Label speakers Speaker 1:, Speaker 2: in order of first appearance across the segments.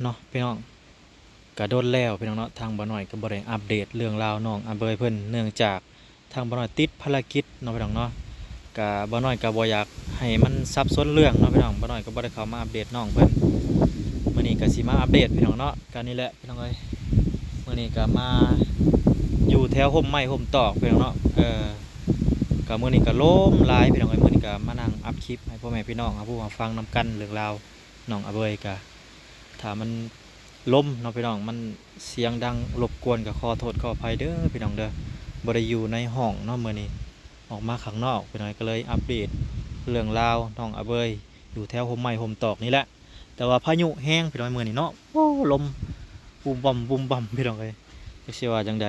Speaker 1: เนาะพี่น้องกระโดดแล้วพี่น้องเนาะทางบ่หน่อยก็บ่ได้อัปเดตเรื่องราวน้องอาเบยเพิ่นเนื่องจากทางบ่หน่อยติดภารกิจเนาะพี่น้องเนาะก็บ่หน่อยก็บ่อยากให้มันซับซ้อนเรื่องเนาะพี่น้องบ่หน่อยก็บ่ได้เข้ามาอัปเดตน้องเพิ่นมื้อนี้ก็สิมาอัปเดตพี่น้องเนาะก็นี่แหละพี่น้องเอ้ยมื้อนี้ก็มาอยู่แถวห่มไม้ห่มตอกพี่น้องเนาะก็มื้อนี้ก็ล้มหลายพี่น้องเอ้ยมื้อนี้ก็มานั่งอัพคลิปให้พ่อแม่พี่น้องผู้มาฟังนํกันเรื่องราวน้องอาเบยก็ถ้ามันล้มเนาะพี่น้องมันเสียงดังรบกวนกับขอโทษขออภัยเด้อพี่น้องเด้อบ่ได้อยู่ในห้องเนาะมื้อนี้ออกมาข้างนอกพี่น้องก็เลยอัปเดตเรื่องราวน้องอาเบยอยู่แถวห่มไม้ห่มตอกนี่แหละแต่ว่าพายุแห้งพี่น้องมื้อนี้เนาะโอ้ลมบุมบ่มพี่น้องเอ้ยจักสิว่าจังใด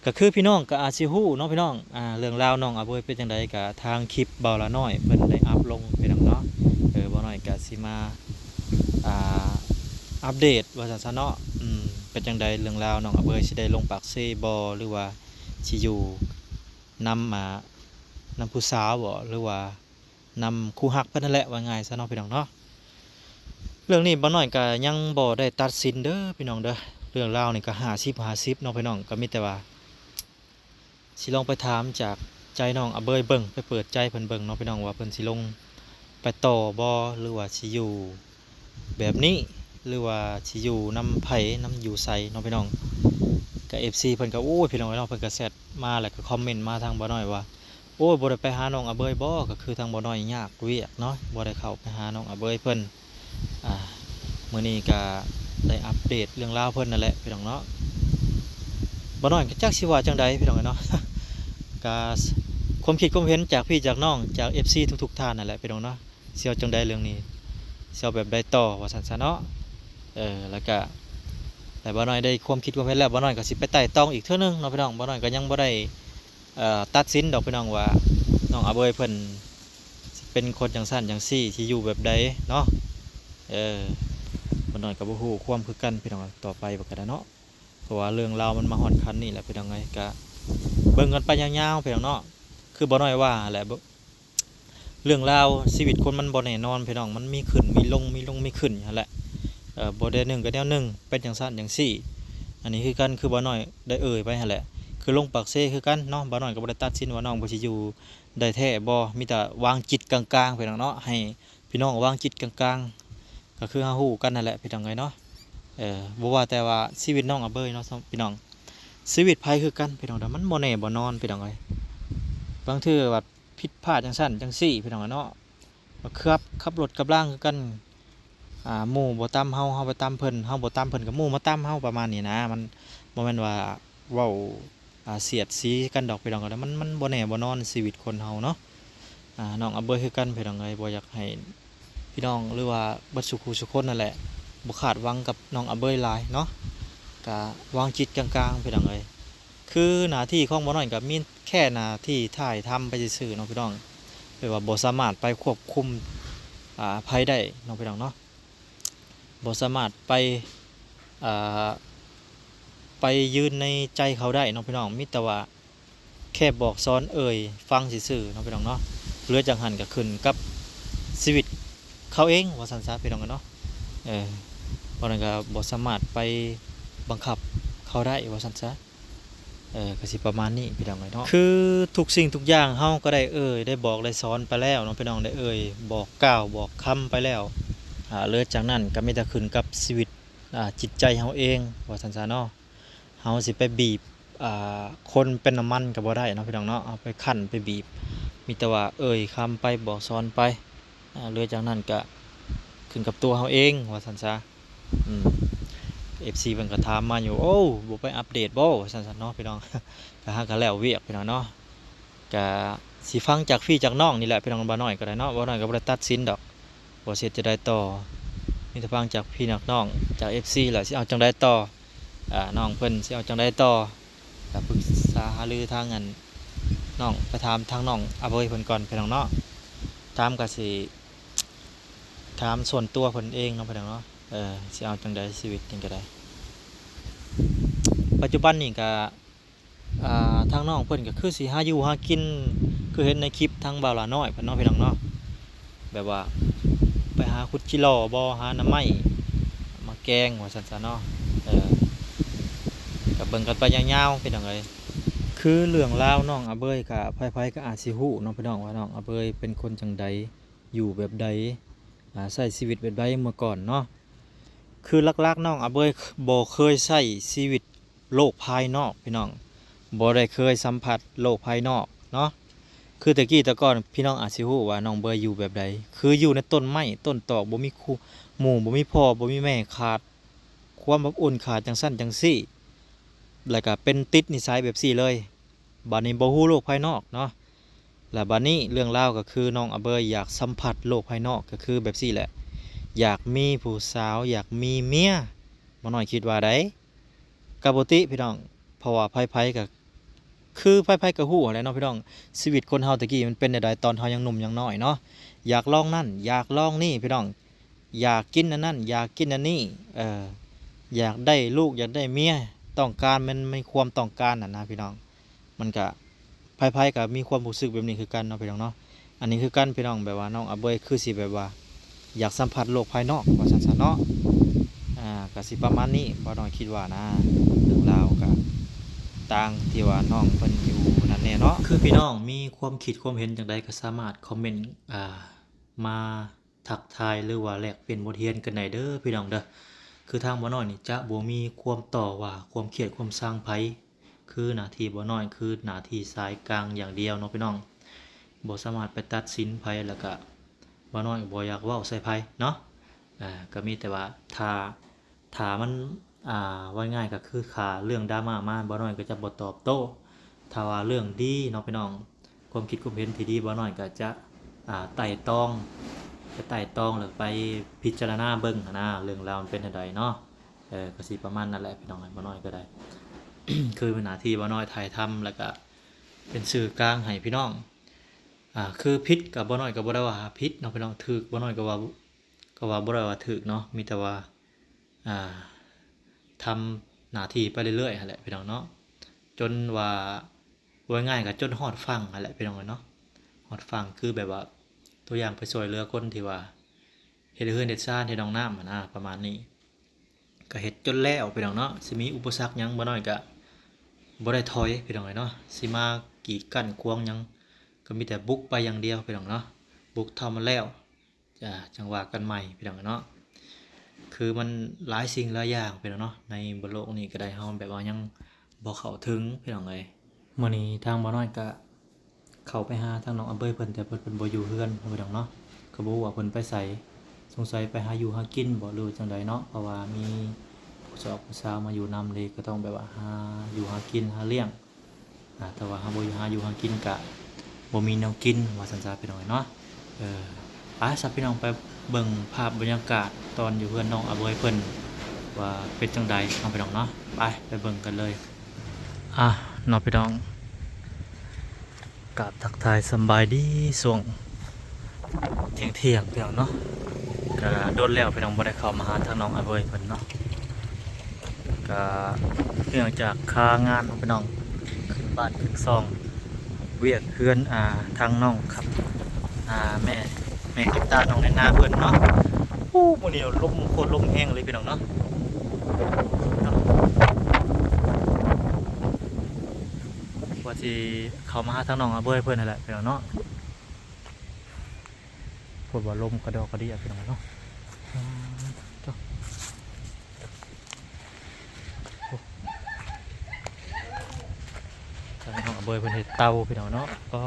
Speaker 1: ก็คือพี่น้องก็อาจสิฮู้เนาะพี่น้องเรื่องราวน้องอาเบยเป็นจังใดก็ทางคลิปเบาละน้อยเพิ่นได้อัปลงพี่น้องเนาะบ่น้อยก็สิมาอ่าอัปเดตว่าซั่นเนาะเป็นจังใดเรื่องราวน้องอาเบยสิได้ลงปากเซบ่หรือว่าสิอยู่นำผู้สาวบ่หรือว่านำคู่ฮักเพิ่นนั่นแหละว่าง่ายซะเนาะพี่น้องเนาะเรื่องนี้บ่น้อยก็ยังบ่ได้ตัดสินเด้อพี่น้องเด้อเรื่องราวนี่ก็50-50เนาะพี่น้องก็มีแต่ว่าสิลองไปถามจากใจน้องอาเบยเบิ่งไปเปิดใจเพิ่นเบิ่งเนาะพี่น้องว่าเพิ่นสิลงไปต่อบ่หรือว่าสิอยู่แบบนี้หรือว่าสิอยู่นำไผนำอยู่ไสเนาะพี่น้องก็ FC เพิ่นก็โอ้ยพี่น้องเนาะเพิ่นก็แชทมาแล้วก็คอมเมนต์มาทางบ่น้อยว่าโอ้ยบ่ได้ไปหาน้องอาเบยบ่ก็คือทางบ่น้อยยากเวียกเนาะบ่ได้เข้าไปหาน้องอาเบยเพิ่นมื้อนี้ก็ได้อัปเดตเรื่องราวเพิ่นนั่นแหละพี่น้องเนาะบ่น้อยก็จักสิว่าจังใดพี่น้องเนาะ ก็ความคิดความเห็นจากพี่จากน้องจาก FC ทุกๆท่านนั่นแหละพี่น้องเนาะสิเอาจังใดเรื่องนี้สิเอาแบบใดต่อว่าซั่นซะเนาะแล้วก็แต่บ่น้อยได้ความคิดความเห็นแล้วบ่น้อยก็สิไปไต่ตองอีกเทื่อนึงเนาะพี่น้องบ่น้อยก็ยังบ่ได้ตัดสินดอกพี่น้องว่าน้องอาเบยเพิ่นสิเป็นคนจังซั่นจังซี่ที่อยู่แบบใดเนาะบ่น้อยก็บ่ฮู้ความคือกันพี่น้องต่อไปบ่ก็ได้เนาะเพราะว่าเรื่องราวมันมาฮอดคันนี้แหละพี่น้องเอ้ยก็เบิ่งกันไปยาวๆพี่น้องเนาะคือบ่น้อยว่าแหละเรื่องราวชีวิตคนมันบ่แน่นอนพี่น้องมันมีขึ้นมีลงมีขึ้นนั่นแหละบ่ได้หนึ่งก็แนวหนึ่งเป็นจังซั่นจังซี่อันนี้คือกันคือบ่น้อยได้ไปหั่นแหละคือลงปากเซคือกันเนาะบ่น้อยก็บ่ได้ตัดสินว่าน้องบ่สิอยู่ได้แท้บ่มีแต่วางจิตกลางๆพี่น้องเนาะให้พี่น้องวางจิตกลางๆก็คือเฮาฮู้กันนั่นแหละพี่น้องเอ้ยเนาะบ่ว่าแต่ว่าชีวิตน้องอาเบยเนาะพี่น้องชีวิตไผคือกันพี่น้องแต่มันบ่แน่บ่นอนพี่น้องเอ้ยบางเทื่อว่าผิดพลาดจังซั่นจังซี่พี่น้องเนาะขับรถกับล่างคือกันหมู่บ่ตามเฮาไปตามเพิ่นเฮาบ่ตามเพิ่นก็หมู่มาตามเฮาประมาณนี้นะมันบ่แม่นว่าเว้าเสียดสีกันดอกพี่น้องก็มันบ่แน่บ่นอนชีวิตคนเฮาเนาะน้องอาเบยคือกันพี่น้องเอ้ยบ่อยากให้พี่น้องหรือว่าเบิดสุขุสุคนนั่นแหละบ่คาดหวังกับน้องอาเบยหลายเนาะก็วางจิตกลางๆพี่น้องเอ้ยคือหน้าที่ของบ่น้อยก็มีแค่หน้าที่ถ่ายทำไปซื่อๆเนาะพี่น้องแบบว่าบ่สามารถไปควบคุมภัยได้น้องพี่น้องเนาะบ่สามารถอ่าไปยืนในใจเขาได้น้องพี่น้องมีแต่ว่าแค่บอกสอนฟังซื่อๆน้องพี่น้องเนาะเรือจังหันก็ขึ้นกับชีวิตเขาเองว่าซั่นซะพี่น้องกันเนาะเพราะนั้นก็บ่สามารถไปบังคับเขาได้ว่าซั่นซะก็สิประมาณนี้พี่น้องเนาะคือทุกสิ่งทุกอย่างเฮาก็ได้ได้บอกได้สอนไปแล้วเนาะพี่น้องได้บอกกล่าวบอกคำไปแล้วเลือจากนั้นก็มีแต่ขึ้นกับชีวิตจิตใจเฮาเองว่าซั่นซะเนาะเฮาสิไปบีบคนเป็นน้ำมันก็บ่ได้เนาะพี่น้องเนาะเอาไปคั่นไปบีบมีแต่ว่าคำไปบอกสอนไปเลือจากนั้นก็ขึ้นกับตัวเฮาเองว่าซั่นซะFC เพิ่นก็ถามมาอยู่โอ้บ่ไปอัปเดตบ่ซั่นๆเนาะพี่น้อง ก็หากันแล้วเวียกพี่น้องเนาะก็สิฟังจากพี่จากน้องนี่แหละพี่น้องบ่น้อยก็ได้เนาะบ่น้อยก็บ่ได้ตัดสินดอกว่าสิจะได้ต่อมีแต่ฟังจากพี่จากน้องจาก FC แหละสิเอาจังได๋ต่อน้องเพิ่นสิเอาจังได๋ต่อก็ปรึกษาหารือทางน้องไปถามทางน้องอาเบยเพิ่นก่อนพี่น้องเนาะถามก็สิถามส่วนตัวเพิ่นเองเนาะพี่น้องเนาะสิเอาจังได๋ชีวิตนี่ก็ได้ปัจจุบันนี่ก็ทางน้องเพิ่นก็คือสิหาอยู่หากินคือเห็นในคลิปทางบ่าวหลาน้อยเพิ่นเนาะพี่น้องเนาะแบบว่าไปหาขุดจิหล่อบ่หาหน่อไม้ แกงว่าซั่นซะเนาะก็เบิ่งกันไปยาวๆพี่น้องเอ้ยคือเรื่องราวน้องอาเบยก็ไผๆก็อาจสิฮู้เนาะพี่น้องว่าน้องอาเบยเป็นคนจังใดอยู่แบบใดใช้ชีวิตแบบใดเมื่อก่อนเนาะคือหลักๆน้องอาเบยบ่เคยใช้ชีวิตโลกภายนอกพี่น้องบ่ได้เคยสัมผัสโลกภายนอกเนาะคือแต่กี้แต่ก่อนพี่น้องอาจสิฮู้ว่าน้องเบยอยู่แบบใดคืออยู่ในต้นไม้ต้นตอกบ่มีคู่หมู่บ่มีพ่อบ่มีแม่ขาดความอบอุ่นขาดจังซั่นจังซี่แล้วก็เป็นติดนิสัยแบบซี่เลยบัดนี้บ่ฮู้โลกภายนอกเนาะและบัดนี้เรื่องราวก็คือน้องอาเบยอยากสัมผัสโลกภายนอกก็คือแบบซี่แหละอยากมีผู้สาวอยากมีเมียบ่น้อยคิดว่าไดก็บ่ติพี่น้องเพราะว่าไผๆก็คือไผๆก็ฮู้แหละเนาะพี่น้องชีวิตคนเฮาตะกี้มันเป็นจั่งใดตอนเฮายังหนุ่มยังน้อยเนาะอยากลองนั่นอยากลองนี่พี่น้องอยากกินอันนั้นอยากกินอันนี้อยากได้ลูกอยากได้เมียต้องการมันมีความต้องการน่ะนะพี่น้องมันก็ไผๆก็มีความรู้สึกแบบนี้คือกันเนาะพี่น้องเนาะอันนี้คือกันพี่น้องแบบว่าน้องอาเบยคือสิแบบว่าอยากสัมผัสโลกภายนอกว่าซั่นซะเนาะก็สิประมาณนี้บ่น้อยคิดว่านะเรื่องราวก็ต่างที่ว่าน้องเพิ่นอยู่นั่นแน่เนาะคือพี่น้องมีความคิดความเห็นจังใดก็สามารถคอมเมนต์มาทักทายหรือว่าแลกเปลี่ยนบทเรียนกันได้เด้อพี่น้องเด้อคือทางบ่น้อยนี่จะบ่มีความต่อว่าความเครียดความสร้างไผคือหน้าที่บ่น้อยคือหน้าที่สายกลางอย่างเดียวเนาะพี่น้องบ่สามารถไปตัดสินไผแล้วก็บ่น้อยบ่อยากเว้าใส่ไผเนาะก็มีแต่ว่าถ้ามันว่าง่ายก็คือขาเรื่องดราม่ามาบ่น้อยก็จะบ่ตอบโต้ถ้าว่าเรื่องดีเนาะพี่น้องความคิดความเห็นที่ดีบ่น้อยก็จะไต่ตองไปไต่ตองแล้วไปพิจารณาเบิ่งนะเรื่องราวมันเป็นจังไดเนาะก็สิประมาณนั้นแหละพี่น้องบ่น้อยก็ได้ คือเป็นหน้าที่บ่น้อยถ่ายทำแล้วก็เป็นสื่อกลางให้พี่น้องคือผิดกับบ่น้อยก็บ่ได้ว่าผิดเนาะพี่น้องถูกบ่น้อยก็ว่าบ่ได้ว่าถูกเนาะมีแต่ว่าทำหน้าที่ไปเรื่อยๆหั่นแหละพี่น้องเนาะจนว่าง่ายๆก็จนฮอดฝั่งหั่นแหละพี่น้องเนาะฮอดฝั่งคือแบบว่าตัวอย่างไปช่วยเหลือคนที่ว่าเฮ็ดเฮือนเฮ็ดซ่านเฮ็ดน้องน้ำนะประมาณนี้ก็เฮ็ดจนแล้วพี่น้องเนาะสิมีอุปสรรคหยังบ่น้อยก็บ่ได้ถอยพี่น้องเนาะสิมากีดกั้นขวางหยังก็มีแต่บุกไปอย่างเดียวพี่น้องเนาะบุกเท่ามันแล้วจังว่ากันใหม่พี่น้องเนาะคือมันหลายสิ่งหลายอย่างพี่น้องเนาะในบนโลกนี้ก็ได้เฮาแบบว่ายังบ่เข้าถึงพี่น้องเอ้ยมื้อนี้ทางบ่น้อยก็เข้าไปหาทางน้องอำเภอเพิ่นแต่เพิ่นบ่อยู่เฮือนพี่น้องเนาะก็บ่ฮู้ว่าเพิ่นไปไสสงสัยไปหาอยู่หากินบ่หรือจังใดเนาะเพราะว่ามีผู้สาวมาอยู่นำเลยก็ต้องแบบว่าหาอยู่หากินหาเลี้ยงแต่ว่าหาบ่หาอยู่หากินก็บ่มีแนวกินว่าซั่นซะพี่น้องเนาะไปสับพี่น้องไปเบิ่งภาพบรรยากาศตอนอยู่เพื่อนน้องอาเบยเพิ่นว่าเป็นจังใดน้องพี่น้องเนาะไปเบิ่งกันเลยน้องพี่น้องกับทักทายสบายดีช่วงเที่ยงพี่น้องเนาะก็โดนแล้วพี่น้องบ่ได้เข้ามาหาทางน้องอาเบยเพิ่นเนาะก็เนื่องจากค่างานของพี่น้องขึ้นบ้านขึ้นซองเวียกเฮือนทางน้องครับแม่กับตาน้องในนาเพิ่นเนาะมื้อนี้ลมโคตรลมแห้งเลยพี่น้องเนาะว่าสิเข้ามาหาทางน้องอาเบยเพิ่นนั่นแหละพี่น้องเนาะพูดว่าลมกระดอกกระเดี่ยพี่น้องเนาะทางน้องอาเบยเพิ่นเฮ็ดเตาพี่น้องเนาะก็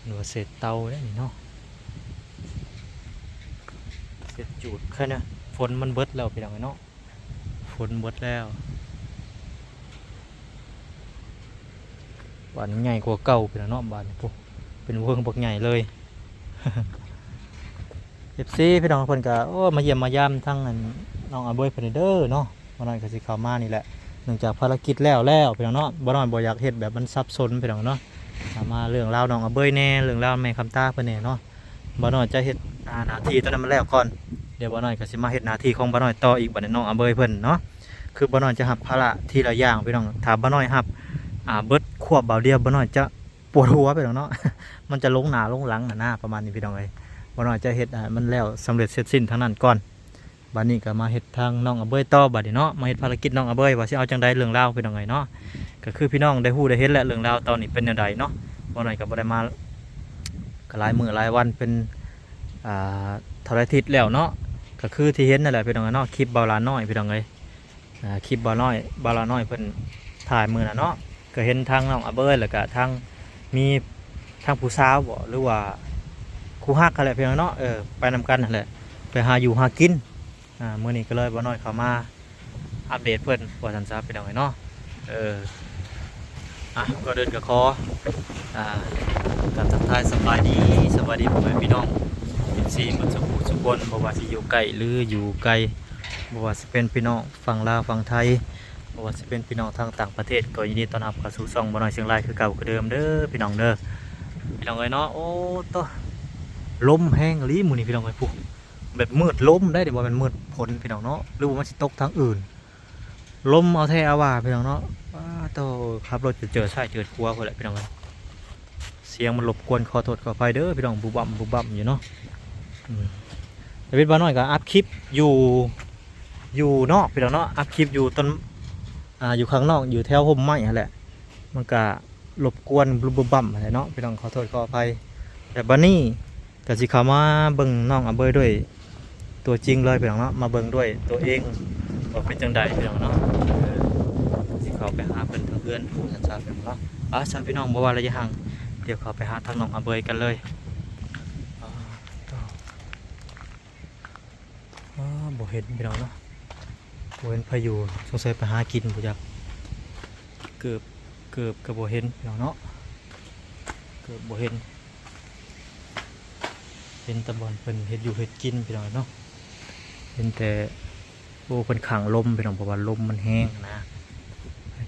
Speaker 1: หนูเศษเตาเนี่ยนี่เนาะเศษจูดแค่นี้ฝนมันเบิดแล้วพี่น้องเนาะฝนเบิดแล้วบ้านใหญ่กว่าเก่าพี่น้องเนาะบ้านนี่ปุ๊เป็นเวิงบักใหญ่เลย FC พี่น้องเพิ่นก็มาเยี่ยมมายามทั้งน้องอาเบยเพิ่นเด้อเนาะบ่น้อยก็สิเข้ามานี่แหละเนื่องจากภารกิจแล้วพี่น้องเนาะบ่น้อยบ่อยากเฮ็ดแบบมันซับซ้อนพี่น้องเนาะมาเรื่องราวน้องอาเบยแน่เรื่องราวแม่คำตาเพิ่นแน่เนาะบ่น้อยจะเฮ็ดหน้าที่ตอนนั้นมันแล้วก่อนเดี๋ยวบ่น้อยก็สิมาเฮ็ดหน้าที่ของบ่น้อยต่ออีกบัดนี้น้องอาเบยเพิ่นเนาะคือบ่น้อยจะรับภาระทีละอย่างพี่น้องถ้าบ่น้อยรับเบิดควบเบาเดียวบ่น้อยจะปวดหัวพี่น้องเนาะ มันจะลงหน้าลงหลังหน้าประมาณนี้พี่น้องเอ้ย บ่น้อยจะเฮ็ดมันแล้วสำเร็จเสร็จสิ้นทางนั้นก่อนบัดนี้ก็มาเฮ็ดทางน้องอเบยต่อบัดนี้เนาะมาเฮ็ดภารกิจน้องอเบยว่าสิเอาจังใดเรื่องราวเป็นจังไงเนาะก็คือพี่น้องได้ฮู้ได้เห็นแล้วเรื่องราวตอนนี้เป็นจังไดเนาะบ่น้อยก็บ่ได้มาก็หลายมื้อหลายวันเป็นอ่าเท่าไรอาทิตย์แล้วเนาะก็คือที่เห็นนั่นแหละพี่น้องเนาะคลิปเบาหลาน้อยพี่น้องเอ้ยคลิปเบาหลาน้อยเพิ่นถ่ายมื้อน่ะเนาะก็เห็นทางน้องอเบยแล้วก็ทางมีทางผู้สาวบ่หรือว่าคู่ฮักกันแหละพี่น้องเนาะไปนำกันนั่นแหละไปหาอยู่หากินมื้อนี้ก็เลยบ่น้อยเข้ามาอัปเดตเพิ่นว่าซั่นซะพี่น้องเอ้ยเนาะก็เดินกับคอการทักทายสบายดีพ่อแม่พี่น้องเป็นซีมันสมบูรณ์สมบูรณ์บ่ว่าสิอยู่ไกลหรืออยู่ไกลบ่ว่าสิเป็นพี่น้องฝั่งลาวฝั่งไทยบ่ว่าสิเป็นพี่น้องทางต่างประเทศก็ยินดีต้อนรับเข้าสู่ช่องบ่น้อยเชียงรายคือเก่าคือเดิมเด้อพี่น้องเด้อพี่น้องเอ้ยเนาะโอ้ตลมแห้งอีหลีมื้อนี้พี่น้องเอ้ยปุ๊แบบมืดลมได้เดี๋ยวบ่แม่นมืดฝนพี่น้องเนาะหรือว่ามันสิตกทางอื่นลมเอาแท้เอาว่าพี่น้องเนาะโตขับรถจะเจอใช่เจอครัวคนแหละพี่น้องเสียงมันรบกวนขอโทษขออภัยเด้อพี่น้องบุบบั่มอยู่เนาะแต่วิทย์บ้านน้อยก็อัพคลิปอยู่นอกพี่น้องเนาะอัพคลิปอยู่ต้นอยู่ข้างนอกอยู่แถวห่มไม้แหละมันก็รบกวนบุบบั่มอะไรเนาะพี่น้องขอโทษขออภัยแต่บ้านนี้ก็สิเข้ามาเบิ่งน้องอเบยด้วยตัวจริงเลยพี่น้องเนาะมาเบิ่งด้วยตัวเองว่าเป็นจังใดพี่น้องเนาะเขาไปหาเพิ่นทางเพื่อนสันสาเป็นเนาะสามพี่น้องบ่ว่าระยะห่างเดี๋ยวเขาไปหาทางน้องอเบยกันเลยบ่เห็นพี่น้องเนาะบ่เห็นพายุสงสัยไปหากินบ่จักเกือบก็บ่เห็นพี่น้องเนาะเกือบบ่เห็นตะบอนเพิ่นเฮ็ดอยู่เฮ็ดกินพี่น้องเนาะเห็นแต่โอ้เพิ่นขังลมพี่น้องเพราะว่าลมมันแห้งนะ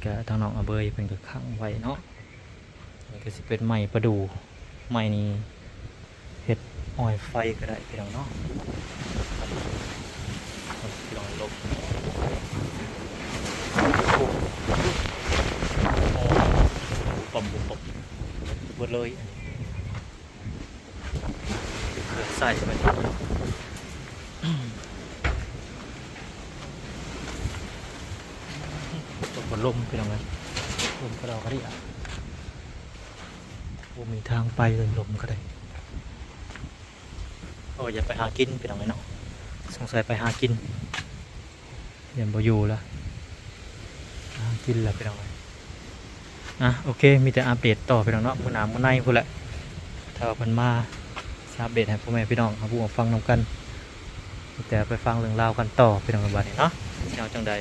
Speaker 1: ก็ทางน้องอเบยเป็นก็ขังไว้เนาะนี่ก็สิเป็นไม้ประดู่ไม้นี้เห็ดอ้อยไฟก็ได้พี่น้องเนาะพี่น้องลบบุบเบิดเลยเกิดใส่ไปบนลมพี่น้องเลยลมก็เราก็ได้มีทางไปเลยลมก็ได้อย่าไปหากินพี่น้องเลยเนาะสงสัยไปหากินเดี๋ยวบ่อยู่แล้วหากินแล้วพี่น้องเลยโอเคมีแต่อัปเดตต่อพี่น้องเนาะมื้อหน้ามื้อในพูดแหละถ้าเพิ่นมาอัปเดตให้พ่อแม่พี่น้องเอาผู้ฟังนำกันแต่ไปฟังเรื่องราวกันต่อพี่น้องกันบัดนี้เนาะเอาจังใด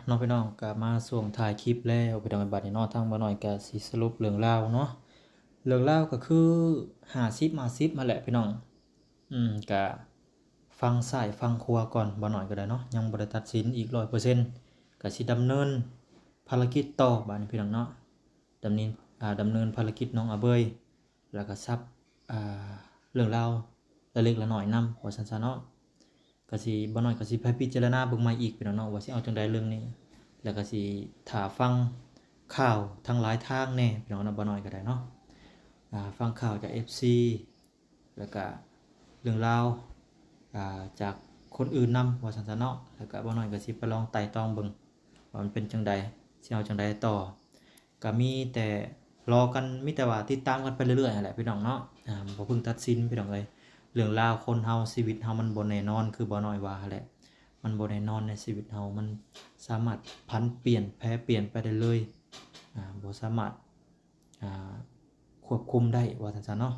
Speaker 1: น้องพี่น้องก็มาส่วงถ่ายคลิปแล้วพี่น้องกันบัดนี้เนาะทางบ่น้อยก็สิสรุปเรื่องราวเนาะเรื่องราวก็คือ50มาแหละพี่น้องก็ฟังซ้ายฟังขวาก่อนบ่น้อยก็ได้เนาะยังบ่ได้ตัดสินอีก 100% ก็สิดำเนินภารกิจต่อบัดนี้พี่น้องเนาะดำเนินภารกิจน้องอเบยแล้วก็ซับเรื่องราวเล็กละน้อยนำว่าซั่นๆเนาะก็สิบ่น้อยก็สิไปพิจารณาเบิ่งใหม่อีกพี่น้องเนาะว่าสิเอาจังใดเรื่องนี้แล้วก็สิถ้าฟังข่าวทั้งหลายทางแน่พี่น้องเนาะบ่น้อยก็ได้เนาะฟังข่าวจาก FC แล้วก็เรื่องราวจากคนอื่นนำว่าซั่นๆเนาะแล้วก็บ่น้อยก็สิไปลองไต่ตองเบิ่งว่ามันเป็นจังใดสิเอาจังใดต่อก็มีแต่รอกันมีแต่ว่าติดตามกันไปเรื่อยๆนั่นแหละพี่น้องเนาะบ่เพิ่งตัดสินพี่น้องเอ้ยเรื่องราวคนเฮาชีวิตเฮามันบ่แน่นอนคือบ่น้อยว่าแหละมันบ่แน่นอนในชีวิตเฮามันสามารถพันเปลี่ยนแปรเปลี่ยนไปได้เลยบ่สามารถควบคุมได้ว่าซั่นๆเนาะ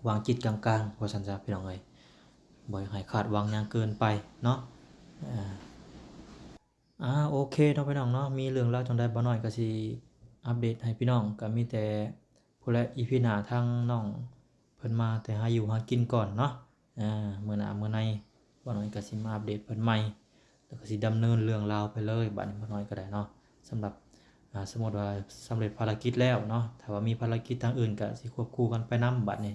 Speaker 1: วางจิตกลางๆว่าซั่นๆพี่น้องเอ้ยบ่ให้คาดหวังหยังเกินไปเนาะโอเคเนาะพี่น้องเนาะมีเรื่องราวจังใดบ่น้อยก็สิอัปเดตให้พี่น้องก็มีแต่ผู้และอีพีหน้าทางน้องเพิ่นมาแต่หาอยู่หากินก่อนเนาะมื้อหน้ามื้อในบ่น้อยก็สิมาอัปเดตเพิ่นใหม่แล้วก็สิดำเนินเรื่องราวไปเลยบัดนี้บ่น้อยก็ได้เนาะสำหรับสมมุติว่าสำเร็จภารกิจแล้วเนาะถ้าว่ามีภารกิจทางอื่นก็สิควบคู่กันไปนํบัดนี้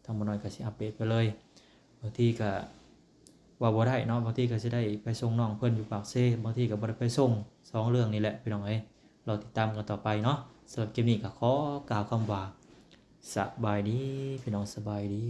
Speaker 1: ทางบ่น้อยก็สิอัปเดตไปเลยบางทีก็ว่าบ่ได้เนาะบางทีก็สิได้ไปส่งน้องเพิ่นอยู่ปากเซ่บางทีก็บ่ได้ไปส่ง2เรื่องนี่แหละพี่น้องเอ้ยเราติดตามกันต่อไปเนาะสำหรับคลิปนี้ก็ขอกล่าวคำว่า สบายดีพี่น้องสบายดี